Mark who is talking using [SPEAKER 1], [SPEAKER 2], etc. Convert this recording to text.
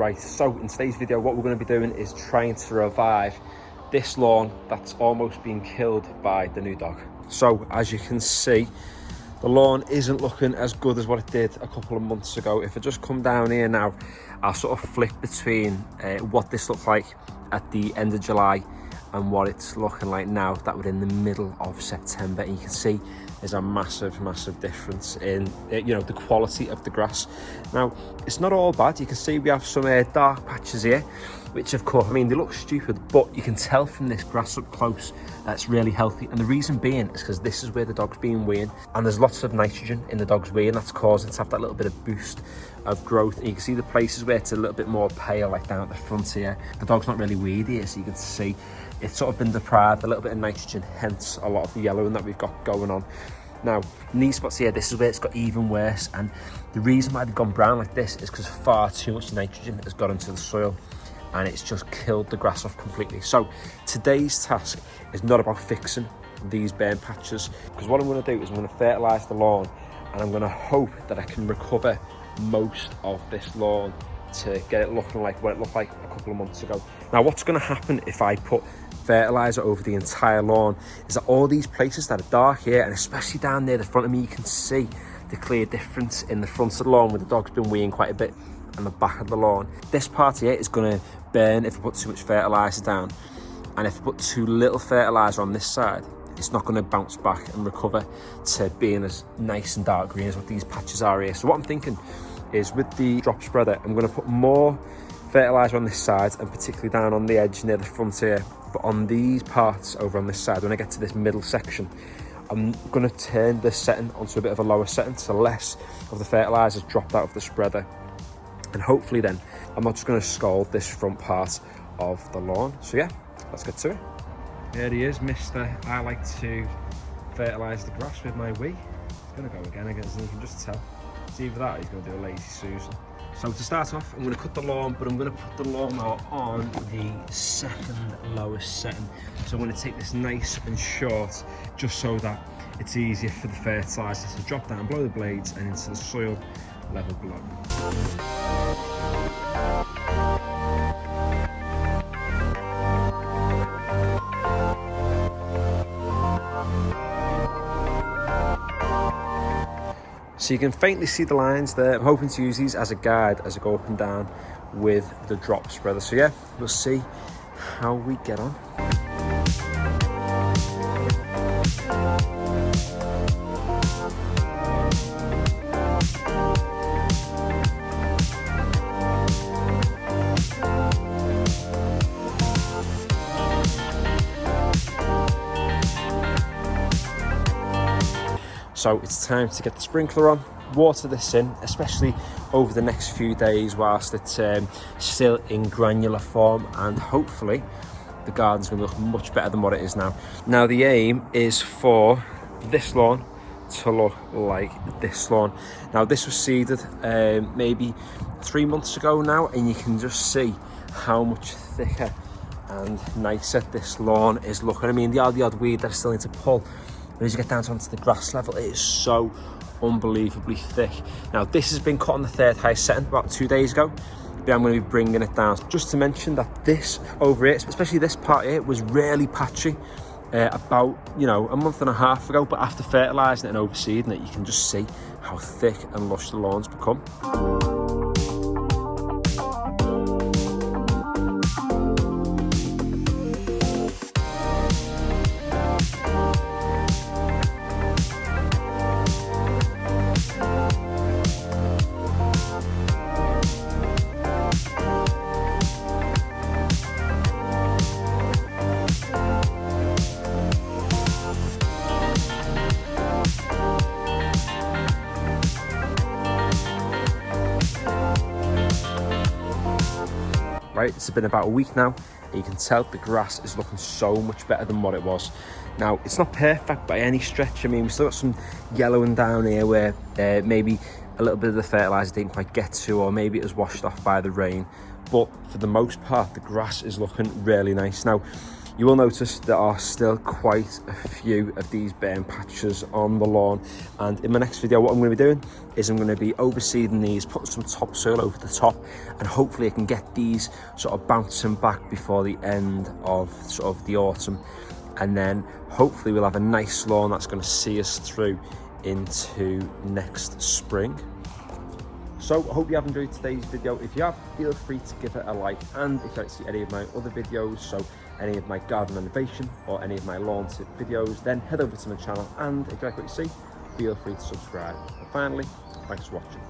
[SPEAKER 1] Right, so in today's video, what we're going to be doing is trying to revive this lawn that's almost been killed by the new dog. So as you can see, the lawn isn't looking as good as what it did a couple of months ago. If I just come down here now, I'll sort of flip between what this looked like at the end of July and what it's looking like now that we're in the middle of September. And you can see there's a massive difference in the quality of the grass. Now, it's not all bad. You can see we have some dark patches here, which of course, I mean, they look stupid, but you can tell from this grass up close that's really healthy. And the reason being is because this is where the dog's been weeing, and there's lots of nitrogen in the dog's wee, and that's causing it to have that little bit of boost of growth. And you can see the places where it's a little bit more pale, like down at the front here. The dog's not really weed here, so you can see it's sort of been deprived a little bit of nitrogen, hence a lot of the yellowing that we've got going on. Now, in these spots here, this is where it's got even worse, and the reason why they've gone brown like this is because far too much nitrogen has got into the soil and it's just killed the grass off completely. So today's task is not about fixing these burn patches, because what I'm going to do is I'm going to fertilise the lawn, and I'm going to hope that I can recover most of this lawn to get it looking like what it looked like a couple of months ago. Now, what's going to happen if I put fertilizer over the entire lawn is that all these places that are dark here, and especially down near the front of me, you can see the clear difference in the front of the lawn where the dog's been weeing quite a bit, and the back of the lawn. This part here is going to burn if I put too much fertilizer down, and if I put too little fertilizer on this side, it's not going to bounce back and recover to being as nice and dark green as what these patches are here. So what I'm thinking is, with the drop spreader, I'm going to put more fertilizer on this side, and particularly down on the edge near the front here. But on these parts over on this side, when I get to this middle section, I'm going to turn the setting onto a bit of a lower setting, so less of the fertilizer dropped out of the spreader. And hopefully then I'm not just going to scald this front part of the lawn. So yeah, let's get to it. There he is, Mr. I like to fertilise the grass with my wee. He's going to go again, as you can just tell. It's either that or he's going to do a lazy Susan. So to start off, I'm going to cut the lawn, but I'm going to put the lawnmower on the second lowest setting. So I'm going to take this nice and short, just so that it's easier for the fertiliser to drop down below the blades and into the soil level below. So you can faintly see the lines there. I'm hoping to use these as a guide as I go up and down with the drop spreader. So yeah, we'll see how we get on. So it's time to get the sprinkler on, water this in, especially over the next few days whilst it's still in granular form, and hopefully the garden's going to look much better than what it is now. Now the aim is for this lawn to look like this lawn. Now this was seeded maybe 3 months ago now, and you can just see how much thicker and nicer this lawn is looking. I mean, the odd weed that I still need to pull, but as you get down onto the grass level, it is so unbelievably thick. Now, this has been cut on the third highest setting about 2 days ago, but I'm going to be bringing it down. Just to mention that this over here, especially this part here, was really patchy about, a month and a half ago, but after fertilising it and overseeding it, you can just see how thick and lush the lawn's become. Right, it's been about a week now, and you can tell the grass is looking so much better than what it was. Now, it's not perfect by any stretch. I mean, we've still got some yellowing down here where maybe a little bit of the fertiliser didn't quite get to, or maybe it was washed off by the rain. But for the most part, the grass is looking really nice. Now, You will notice there are still quite a few of these burn patches on the lawn, and in my next video what I'm going to be doing is I'm going to be overseeding these, putting some topsoil over the top, and hopefully I can get these sort of bouncing back before the end of sort of the autumn, and then hopefully we'll have a nice lawn that's going to see us through into next spring. So I hope you have enjoyed today's video. If you have, feel free to give it a like, and if you'd like to see any of my other videos, so any of my garden renovation or any of my lawn tip videos, then head over to my channel, and if you like what you see, feel free to subscribe. And finally, thanks for watching.